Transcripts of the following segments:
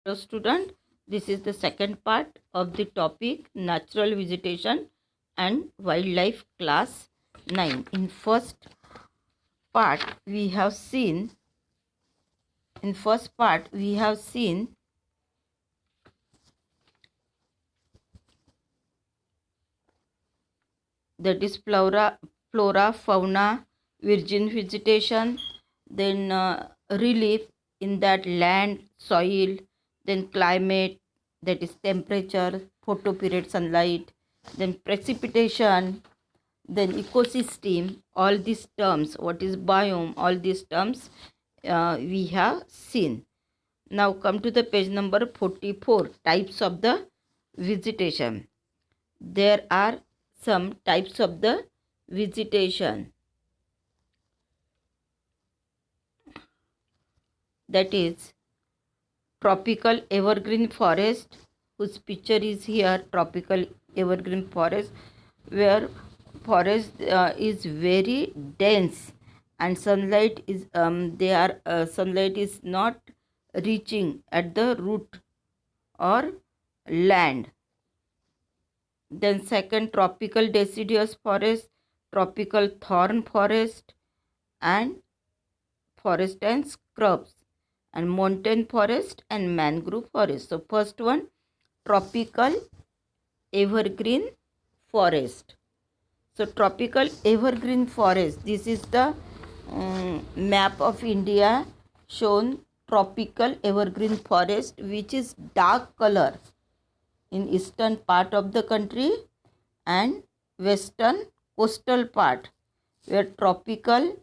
Hello student, this is the second part of the topic natural vegetation and wildlife class 9. In first part we have seen that is flora, fauna, virgin vegetation, then relief in that land, soil, then climate, that is temperature, photoperiod sunlight, then precipitation, then ecosystem, all these terms, what is biome, all these terms we have seen. Now come to the page number 44, types of the vegetation. There are some types of the vegetation, that is tropical evergreen forest, whose picture is here. Tropical evergreen forest, where forest is very dense and sunlight is sunlight is not reaching at the root or land. Then second, tropical deciduous forest, tropical thorn forest, and forest and scrubs, and mountain forest and mangrove forest. So first one, tropical evergreen forest. So tropical evergreen forest, this is the map of India shown. Tropical evergreen forest, which is dark color in eastern part of the country and western coastal part, where tropical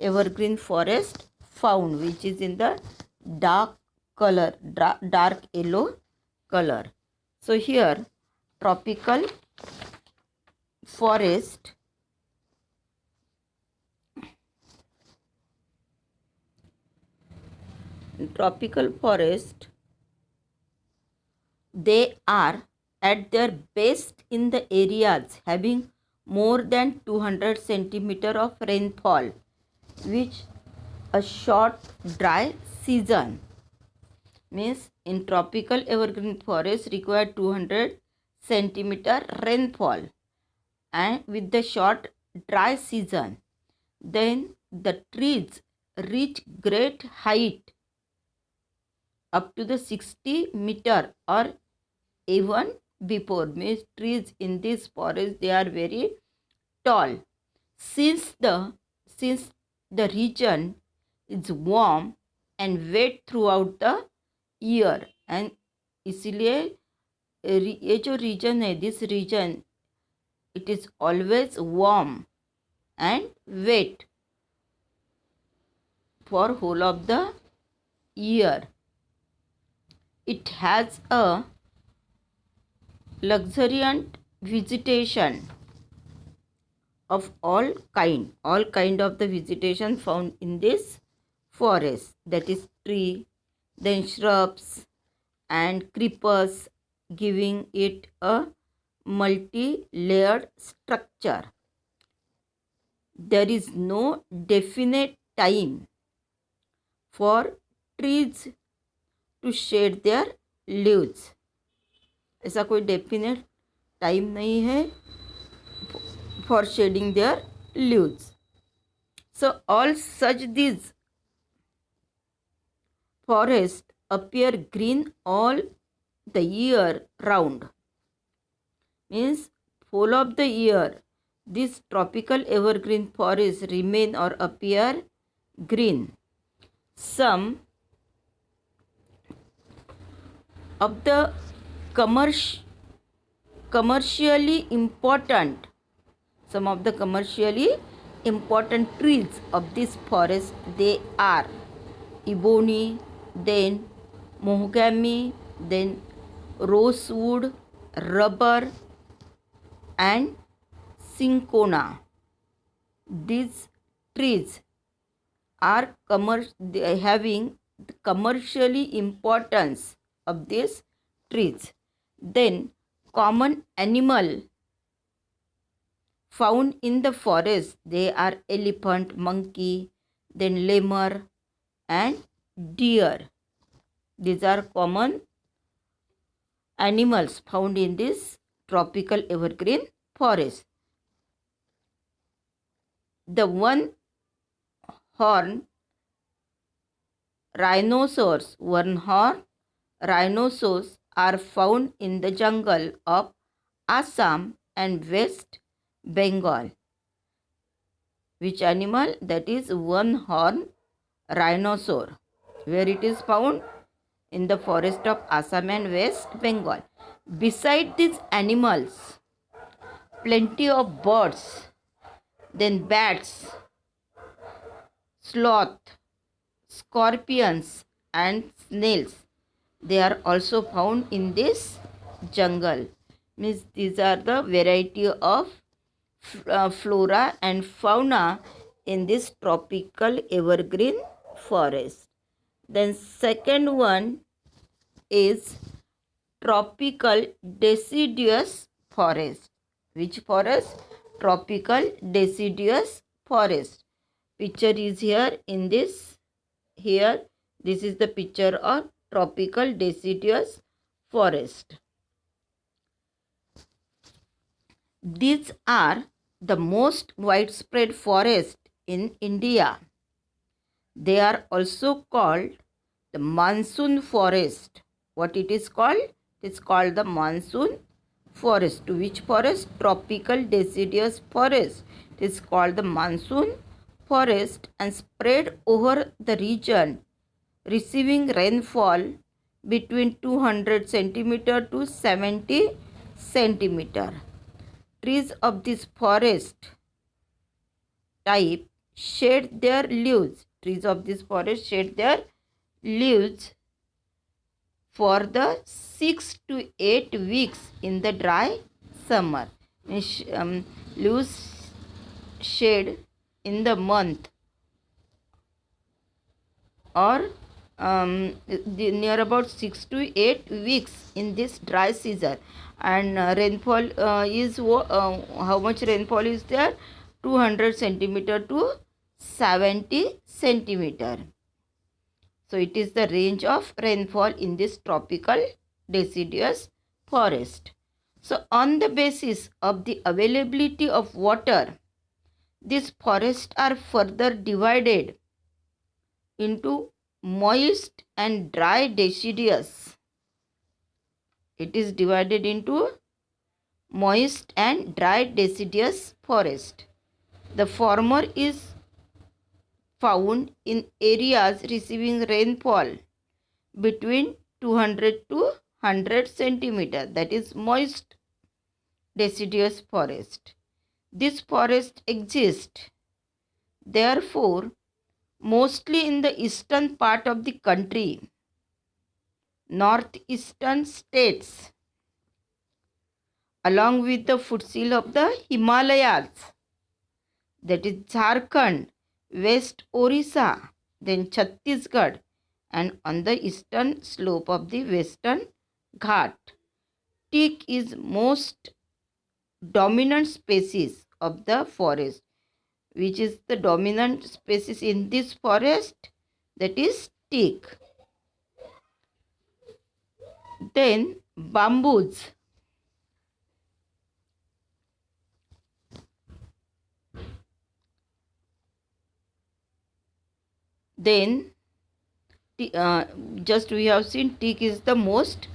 evergreen forest found, which is in the dark color, dark yellow color. So here tropical forest, they are at their best in the areas having more than 200 centimeter of rainfall, which a short dry season. Means in tropical evergreen forest require 200 centimeter rainfall and with the short dry season. Then the trees reach great height up to the 60 meter or even before. Means trees in this forest, they are very tall. Since the region is warm and wet throughout the year, and इसलिए ये जो reason है, this reason, it is always warm and wet for whole of the year. It has a luxuriant vegetation of all kind of the vegetation found in this forest, that is tree, then shrubs and creepers, giving it a multi-layered structure. There is no definite time for trees to shed their leaves. ऐसा कोई definite time नहीं है for shedding their leaves. So all such these forests appear green all the year round. Means full of the year these tropical evergreen forests remain or appear green. Some of the commercially important trees of this forest, they are ebony, then mahogany, then rosewood, rubber and cinchona. These trees are having the commercially importance of these trees. Then common animal found in the forest, they are elephant, monkey, then lemur and deer. These are common animals found in this tropical evergreen forest. The one horn one-horn rhinoceros are found in the jungle of Assam and West Bengal. Which animal? That is one-horn rhinoceros. Where it is found? In the forest of Assam and West Bengal. Beside these animals, plenty of birds, then bats, sloth, scorpions and snails. They are also found in this jungle. Means these are the variety of flora and fauna in this tropical evergreen forest. Then second one is tropical deciduous forest. Which forest? Tropical deciduous forest. Picture is here in this. Here this is the picture of tropical deciduous forest. These are the most widespread forest in India. They are also called the monsoon forest. What it is called? It is called the monsoon forest. To which forest? Tropical deciduous forest. It is called the monsoon forest and spread over the region, receiving rainfall between 200 centimeter to 70 centimeter. Trees of this forest type shed their leaves. Trees of this forest shed their leaves for the 6 to 8 weeks in the dry summer. Leaves shed in the month or near about 6 to 8 weeks in this dry season. And rainfall is how much rainfall is there? 200 centimeter to 70 centimeter. So it is the range of rainfall in this tropical deciduous forest. So on the basis of the availability of water, these forests are further divided into moist and dry deciduous. It is divided into moist and dry deciduous forest. The former is found in areas receiving rainfall between 200 to 100 centimeter, that is moist deciduous forest. This forest exists therefore mostly in the eastern part of the country, northeastern states, along with the foothill of the Himalayas, that is Jharkhand, West Orissa, then Chhattisgarh, and on the eastern slope of the Western Ghat. Teak is most dominant species of the forest. Which is the dominant species in this forest? That is teak. Then bamboos. Then just we have seen teak is the most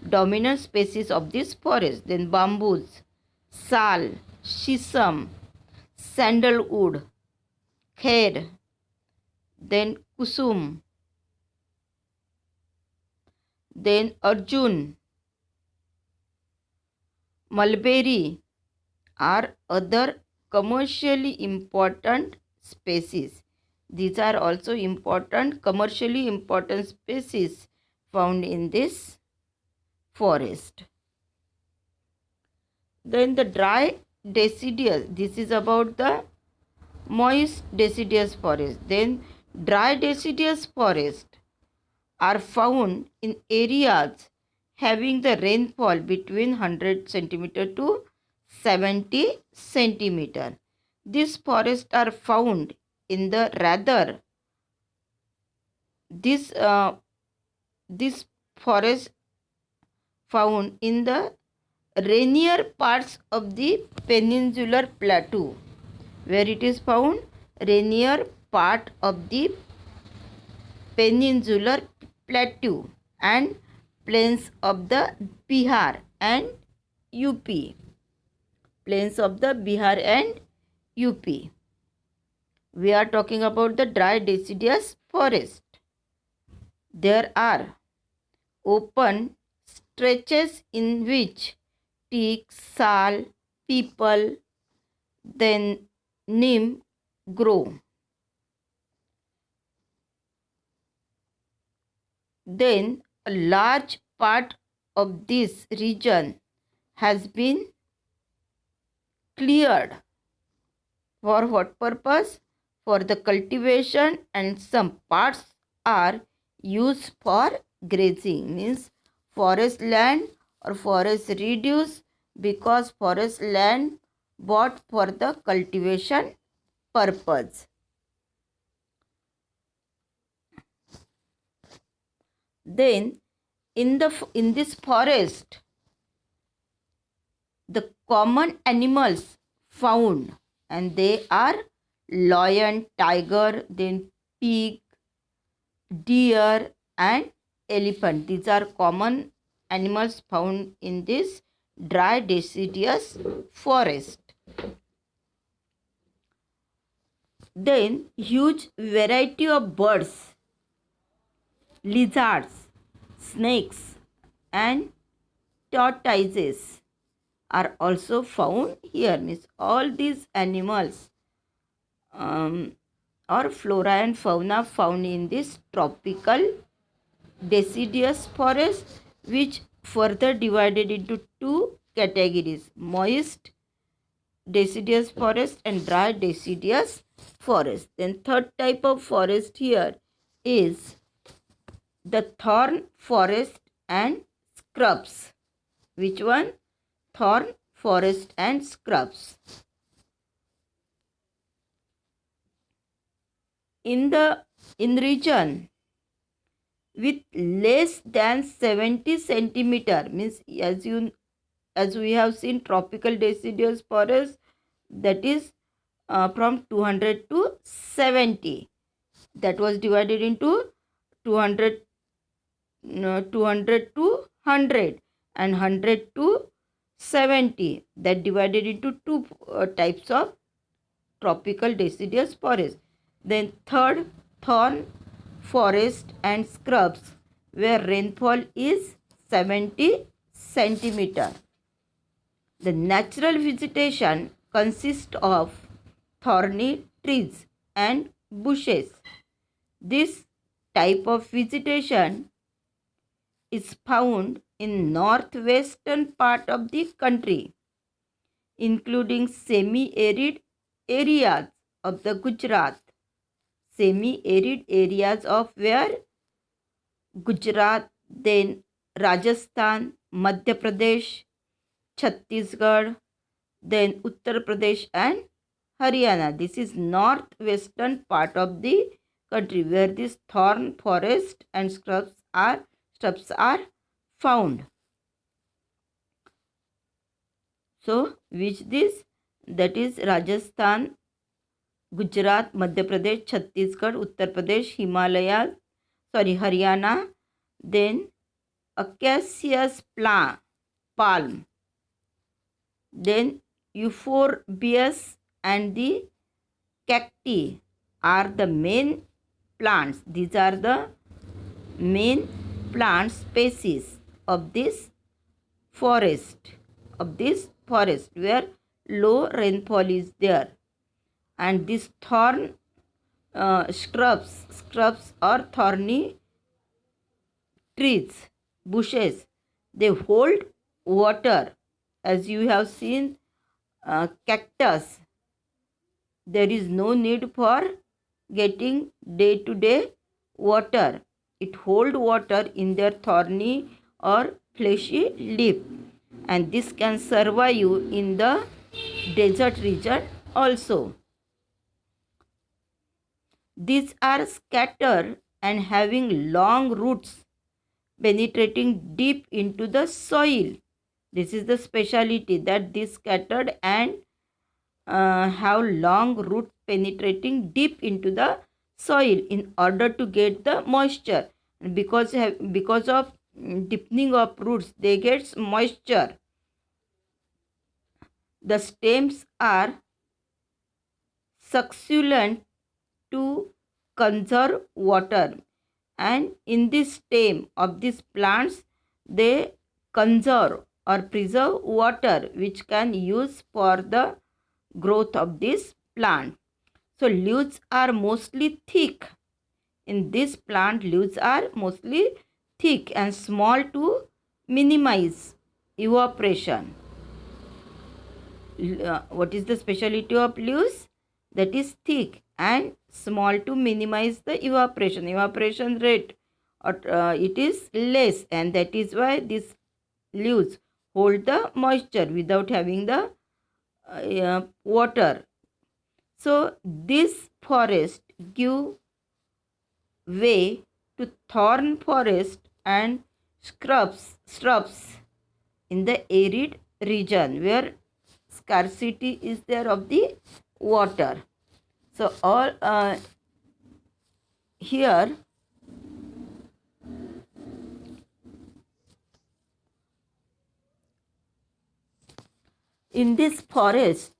dominant species of this forest. Then bamboos, sal, shisham, sandalwood, kher, then kusum, then arjun, mulberry are other commercially important species. These are also commercially important species found in this forest. Then the dry deciduous, this is about the moist deciduous forest. Then dry deciduous forest are found in areas having the rainfall between 100 centimeter to 70 centimeter. These forests are found in the this forest found in the rainier parts of the peninsular plateau. Where it is found? Rainier part of the peninsular plateau and plains of the Bihar and UP. Plains of the Bihar and UP. We are talking about the dry deciduous forest. There are open stretches in which teak, sal, peepal, then neem grow. Then a large part of this region has been cleared. For what purpose? For the cultivation, and some parts are used for grazing. Means forest land or forest reduced because forest land bought for the cultivation purpose. Then in this forest, the common animals found, and they are lion, tiger, then pig, deer and elephant. These are common animals found in this dry deciduous forest. Then huge variety of birds, lizards, snakes and tortoises are also found here. Means all these animals or flora and fauna found in this tropical deciduous forest, which further divided into two categories: moist deciduous forest and dry deciduous forest. Then third type of forest here is the thorn forest and scrubs. Which one? Thorn forest and scrubs. In region with less than 70 centimeter, means as we have seen tropical deciduous forest, that is from 200 to 70, that was divided into 200 to 100 and 100 to 70, that divided into two types of tropical deciduous forest. Then third, thorn forest and scrubs, where rainfall is 70 centimeter. The natural vegetation consists of thorny trees and bushes. This type of vegetation is found in northwestern part of the country, including semi-arid areas of the Gujarat. Semi-arid areas of where? Gujarat, then Rajasthan, Madhya Pradesh, Chhattisgarh, then Uttar Pradesh and Haryana. This is northwestern part of the country where this thorn forest and scrubs are found. So which this? That is Rajasthan, Gujarat, Madhya Pradesh, Chhattisgarh, Uttar Pradesh, Haryana, then acacia's palm, then euphorbias and the cacti are the main plants. These are the main plant species of this forest, where low rainfall is there. And this thorn scrubs or thorny trees, bushes, they hold water. As you have seen, cactus, there is no need for getting day to day water. It hold water in their thorny or fleshy leaf, and this can survive you in the desert region also. These are scattered and having long roots penetrating deep into the soil. This is the speciality, that this scattered and have long roots penetrating deep into the soil in order to get the moisture. And because of deepening of roots, they get moisture. The stems are succulent to conserve water, and in this stem of these plants they conserve or preserve water which can use for the growth of this plant. So leaves are mostly thick. In this plant, leaves are mostly thick and small to minimize evaporation. What is the speciality of leaves? That is thick and small to minimize the evaporation. Evaporation rate it is less, and that is why these leaves hold the moisture without having the water. So this forest give way to thorn forest and shrubs in the arid region where scarcity is there of the water. So all here in this forest,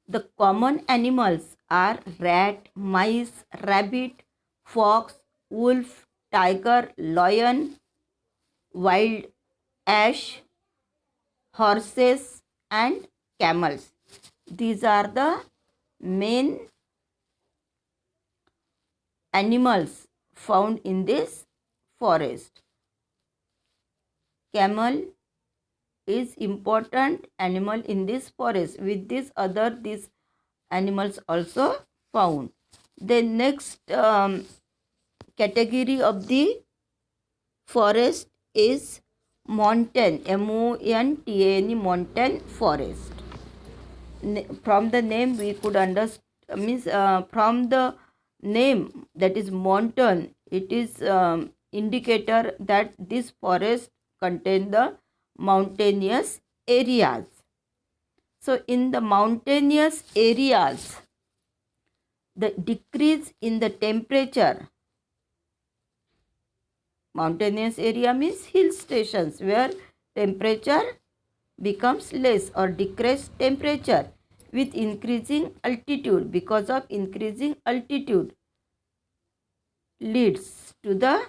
the common animals are rat, mice, rabbit, fox, wolf, tiger, lion, wild ash, horses, and camels. These are the main animals found in this forest. Camel is important animal in this forest. With this these animals also found. The next category of the forest is montane, montane, montane forest. From the name we could understand, means from the name that is montane, it is indicator that this forest contain the mountainous areas. So in the mountainous areas, the decrease in the temperature, mountainous area means hill stations where temperature becomes less or decreased temperature with increasing altitude. Because of increasing altitude leads to the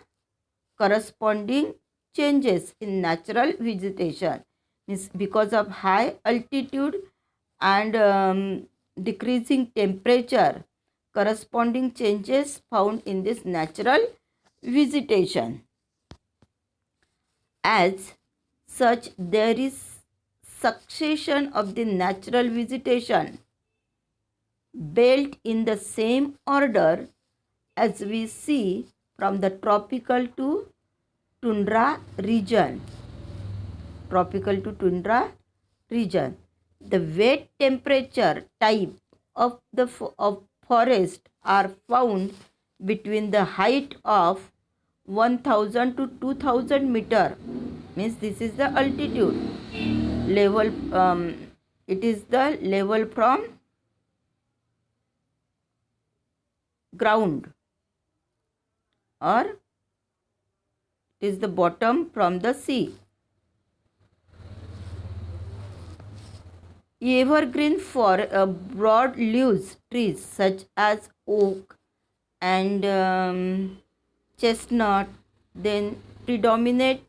corresponding changes in natural vegetation. Means because of high altitude and decreasing temperature, corresponding changes found in this natural vegetation. As such, there is succession of the natural vegetation built in the same order as we see from the tropical to tundra region. Tropical to tundra region. The wet temperature type of the forest are found between the height of 1000 to 2000 meter. Means this is the altitude level. It is the level from ground, or it is the bottom from the sea. Evergreen for broad leaves trees such as oak and chestnut then predominate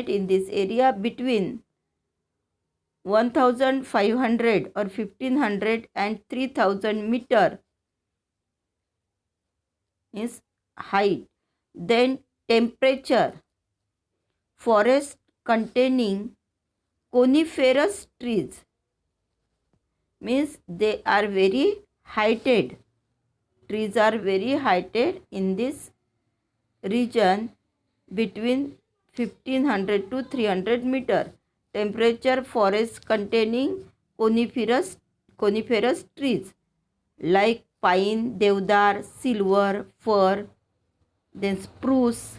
in this area between 1500 or 1500 and 3000 meter is height. Then temperature, forest containing coniferous trees means they are very heighted. Trees are very heighted in this region between 1500 to 300 meter. Temperature, forest containing coniferous trees like pine, deodar, silver, fir, then spruce,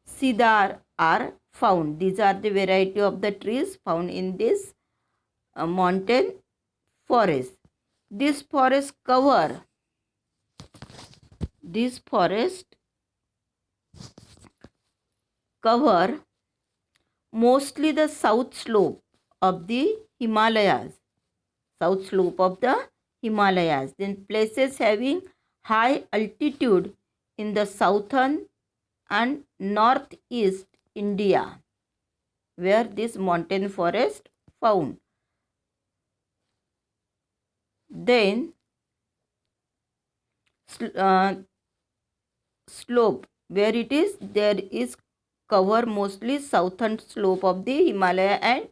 cedar are found. These are the variety of the trees found in this mountain forest. This forest cover mostly the south slope of the Himalayas. South slope of the Himalayas. Then places having high altitude in the southern and northeast India, where this mountain forest found. Then slope, where it is, there is cover mostly southern slope of the Himalaya and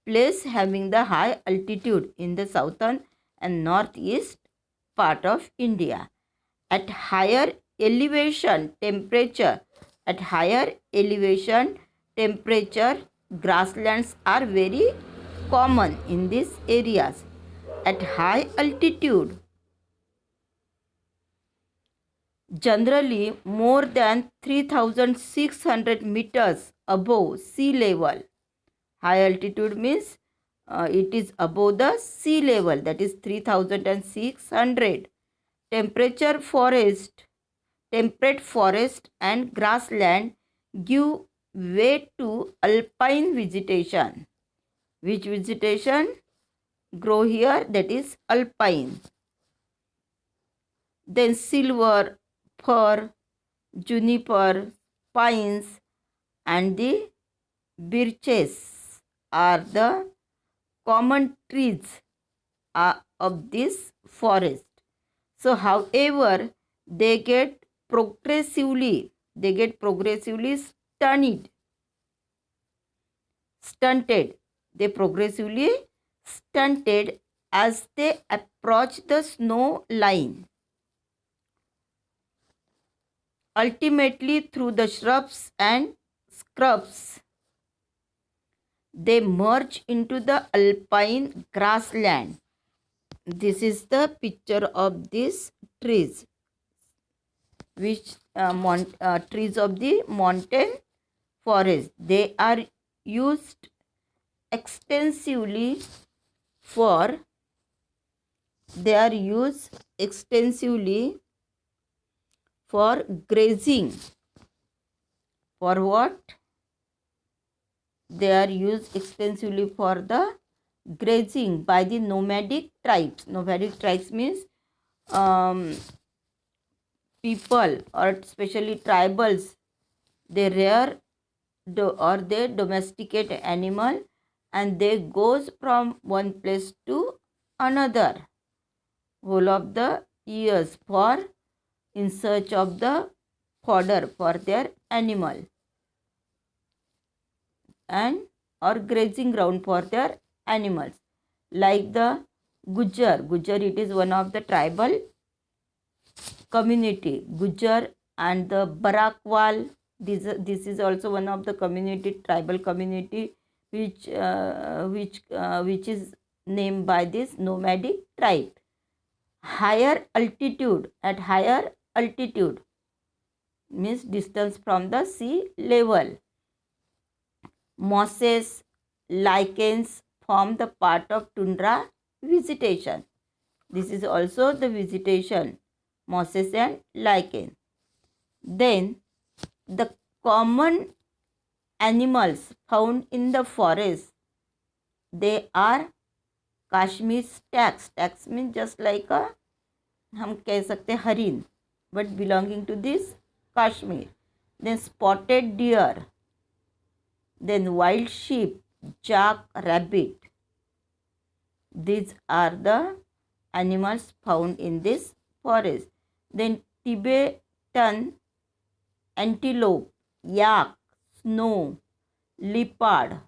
place having the high altitude in the southern and northeast part of India. At higher elevation temperature, grasslands are very common in these areas. At high altitude, generally more than 3,600 meters above sea level. High altitude means it is above the sea level, that is 3,600. Temperate forest and grassland give way to alpine vegetation. Which vegetation grow here? That is alpine. Then silver, fir, juniper, pines and the birches are the common trees of this forest. So however, they get progressively stunted as they approach the snow line. Ultimately, through the shrubs and scrubs, they merge into the alpine grassland. This is the picture of these trees, which trees of the mountain forest. They are used extensively for grazing. For what? They are used extensively for the grazing by the nomadic tribes. Nomadic tribes means people, or especially tribals, they rear or they domesticate animal and they goes from one place to another whole of the years for in search of the fodder for their animal and or grazing ground for their animals. Like the Gujar, it is one of the tribal community. Gujar and the Barakwal, this is also one of the tribal community which is named by this nomadic tribe. At higher altitude means distance from the sea level, mosses, lichens form the part of tundra vegetation. This is also the vegetation, mosses and lichen. Then the common animals found in the forest, they are Kashmir stags. Stags means just like a, हम कह सकते हैं हरिन, but belonging to this Kashmir. Then spotted deer, then wild sheep, jack rabbit. These are the animals found in this forest. Then Tibetan antelope, yak, snow, leopard,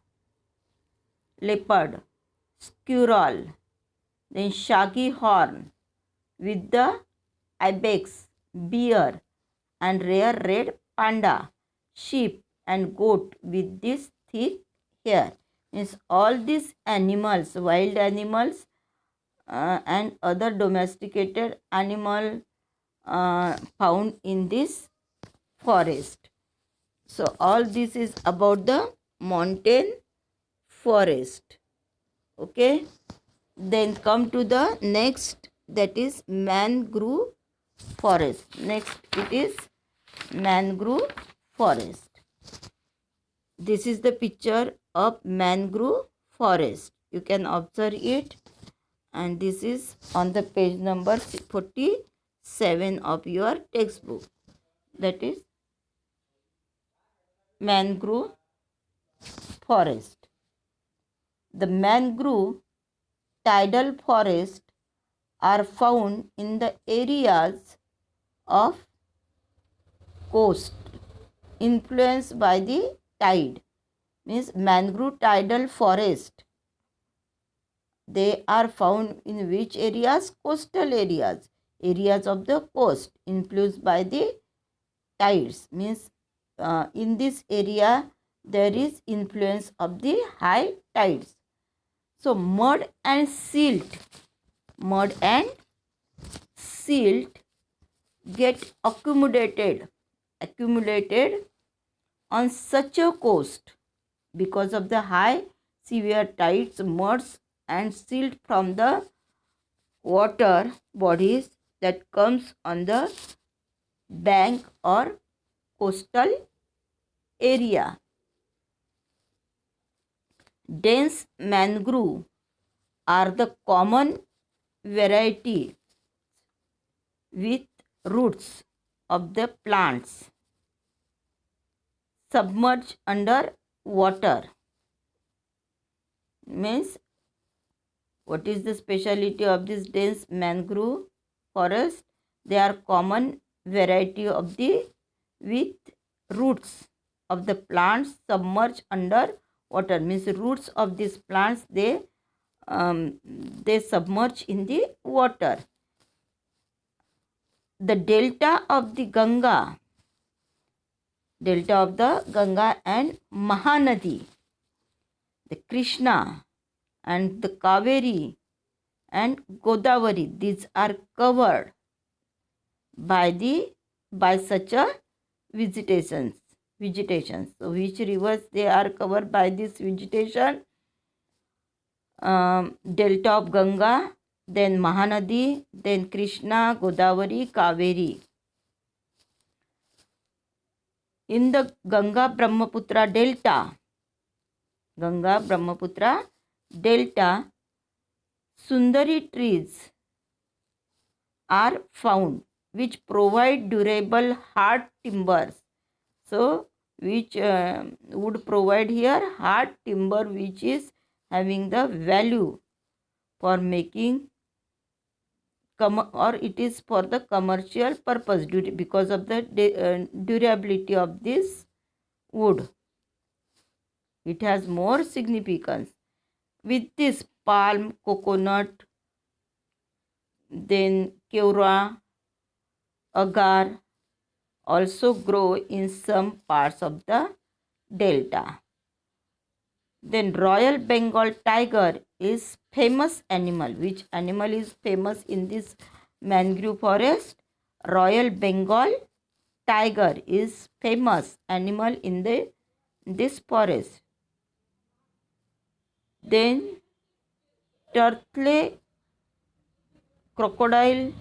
squirrel, then shaggy horn with the ibex, bear and rare red panda, sheep and goat with this thick hair. Means all these animals, wild animals and other domesticated animal found in this forest. So all this is about the mountain forest. Okay. Then come to the next, that is mangrove forest. Next it is mangrove forest. This is the picture of mangrove forest. You can observe it, and this is on the page number 47 of your textbook. That is mangrove forest. The mangrove tidal forest are found in the areas of coast influenced by the tide. Means mangrove tidal forest, they are found in which areas? Coastal areas, areas of the coast influenced by the tides. Means in this area there is influence of the high tides. So mud and silt get accumulated on such a coast because of the high severe tides. Muds and silt from the water bodies that comes on the bank or coastal area. Dense mangrove are the common variety with roots of the plants submerged under water. Means what is the speciality of this dense mangrove forest? They are common variety of the with roots of the plants submerged under water. Means roots of these plants they submerge in the water. The delta of the Ganga and Mahanadi, the Krishna and the Kaveri and Godavari, these are covered by such a vegetation. So which rivers they are covered by this vegetation? Delta of Ganga, then Mahanadi, then Krishna, Godavari, Kaveri. In the Ganga Brahmaputra delta, Sundari trees are found which provide durable hard timbers. So which would provide here hard timber which is having the value for making or it is for the commercial purpose because of the durability of this wood. It has more significance. With this palm, coconut, then keura, agar also grow in some parts of the delta. Then Royal Bengal tiger is famous animal. Which animal is famous in this mangrove forest? Royal Bengal tiger is famous animal in this forest. Then turtle, crocodile,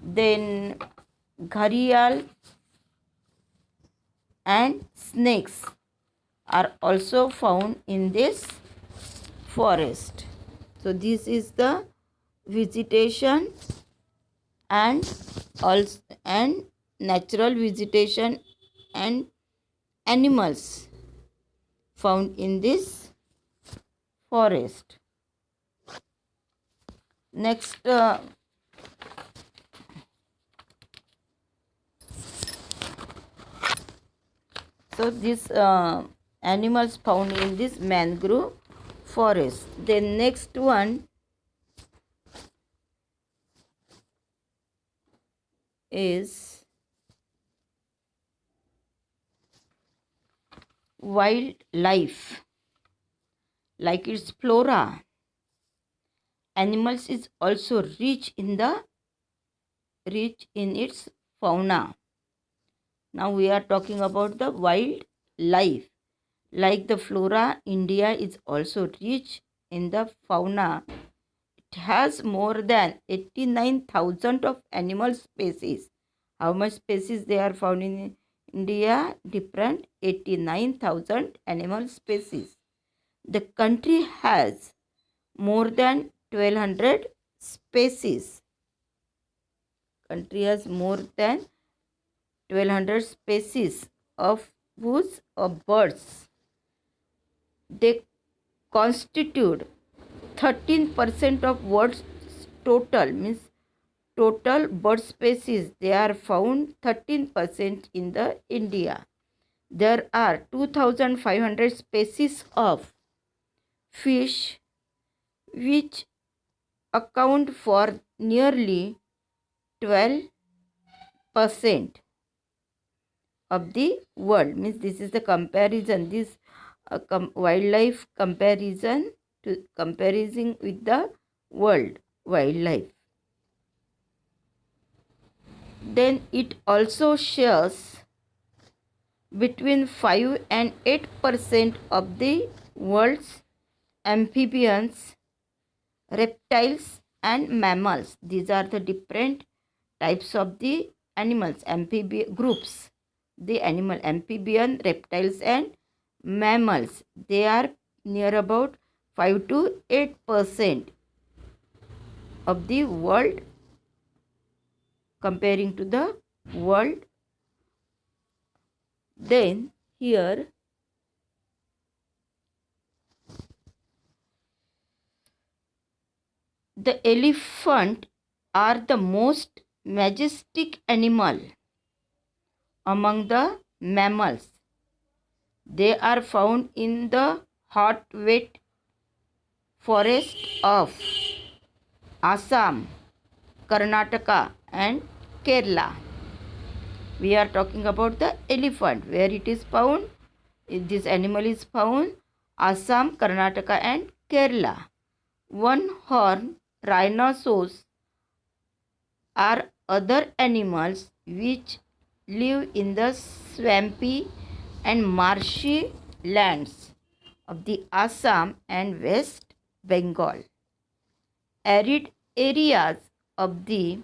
then gharial and snakes are also found in this forest. So this is the vegetation and also and natural vegetation and animals found in this forest. Next so these animals found in this mangrove forest. Then next one is wildlife, like its flora. Animals is also rich in its fauna. Now we are talking about the wildlife. Like the flora, India is also rich in the fauna. It has more than 89,000 of animal species. How much species they are found in India? Different 89,000 animal species. The country has more than 1200 species. Country has more than 1200 species of whose of birds. They constitute 13% of world's total, means total bird species. They are found 13% in the India. There are 2500 species of fish which account for nearly 12% of the world. Means this is the comparison, this wildlife comparison to comparison with the world wildlife. Then it also shares between 5 and 8% of the world's amphibians, reptiles and mammals. These are the different types of the animals, amphibian groups. The animal amphibian, reptiles and mammals. They are near about 5 to 8% of the world comparing to the world. Then here the elephant are the most majestic animal among the mammals. They are found in the hot wet forest of Assam, Karnataka and Kerala. We are talking about the elephant. Where it is found? This animal is found Assam, Karnataka and Kerala. One-horned rhinoceros are other animals which live in the swampy and marshy lands of the Assam and West Bengal. Arid areas of the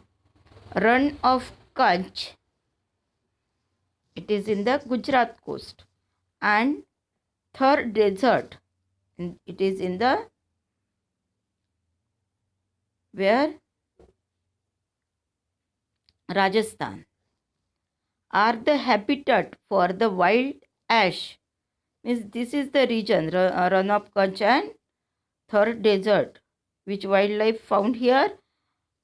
Run of Kutch, it is in the Gujarat coast, and Thar desert, it is in the where Rajasthan, are the habitat for the wild ash. Means this is the region Run of Kutch and Thar desert, which wildlife found here.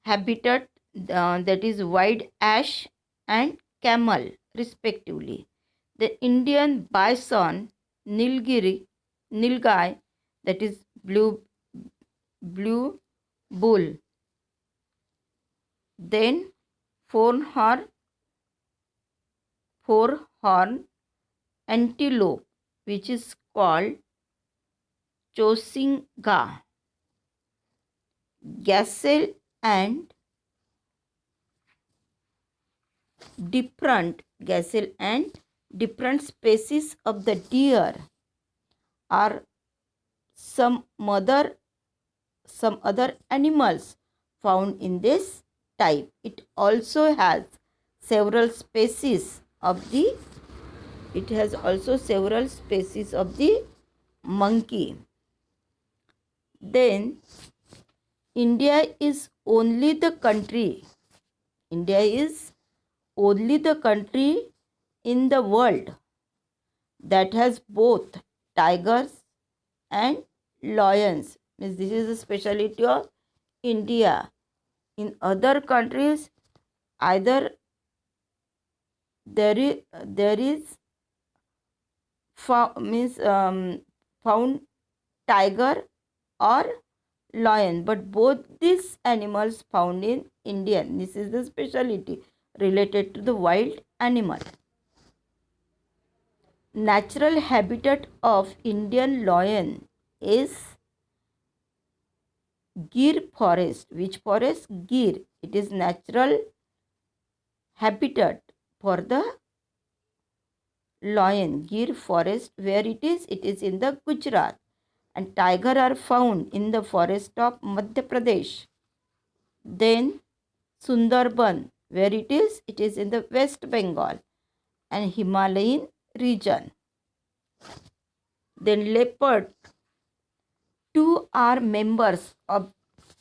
Habitat that is wild ash and camel respectively. The Indian bison, Nilgai, that is blue bull. Then four-horn antelope, which is called Chosinga, gazelle and different species of the deer are some other animals found in this type. It also has several species of the monkey. Then India is only the country in the world that has both tigers and lions. Means this is a speciality of India. In other countries, either there is found tiger or lion, but both these animals found in India. This is the speciality related to the wild animal. Natural habitat of Indian lion is Gir forest. Which forest? Gir. It is natural habitat for the lion, Gir forest. Where it is? It is in the Gujarat. And tiger are found in the forest of Madhya Pradesh. Then Sundarban. Where it is? It is in the West Bengal and Himalayan region. Then leopard. Two are members of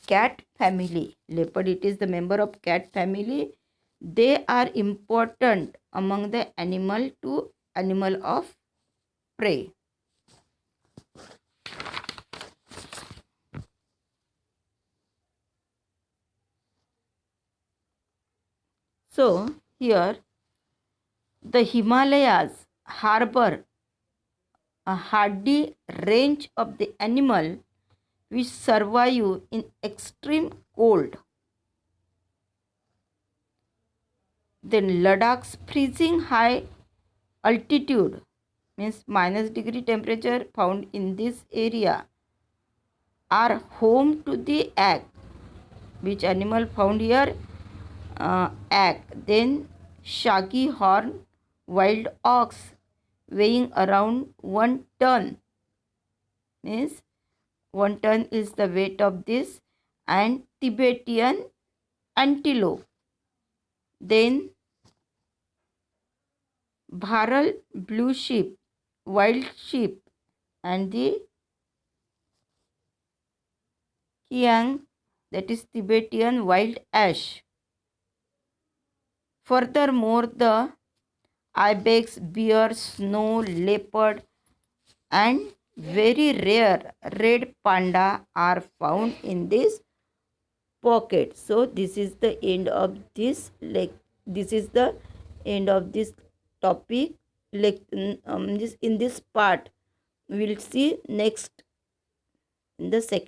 cat family. Leopard, it is the member of cat family. They are important among the animal of prey. So here the Himalayas harbor a hardy range of the animal which survive in extreme cold. Then Ladakh's freezing high altitude means minus degree temperature found in this area are home to the yak. Which animal found here? Yak. Then shaggy horn wild ox weighing around 1 ton, means 1 ton is the weight of this, and Tibetan antelope. Then Bharal blue sheep, wild sheep, and the Kiang, that is Tibetan wild ash. Furthermore, the ibex, bear, snow leopard, and very rare red panda are found in this pocket. So this is the end of this this is the end of this topic. In this part we will see next in the second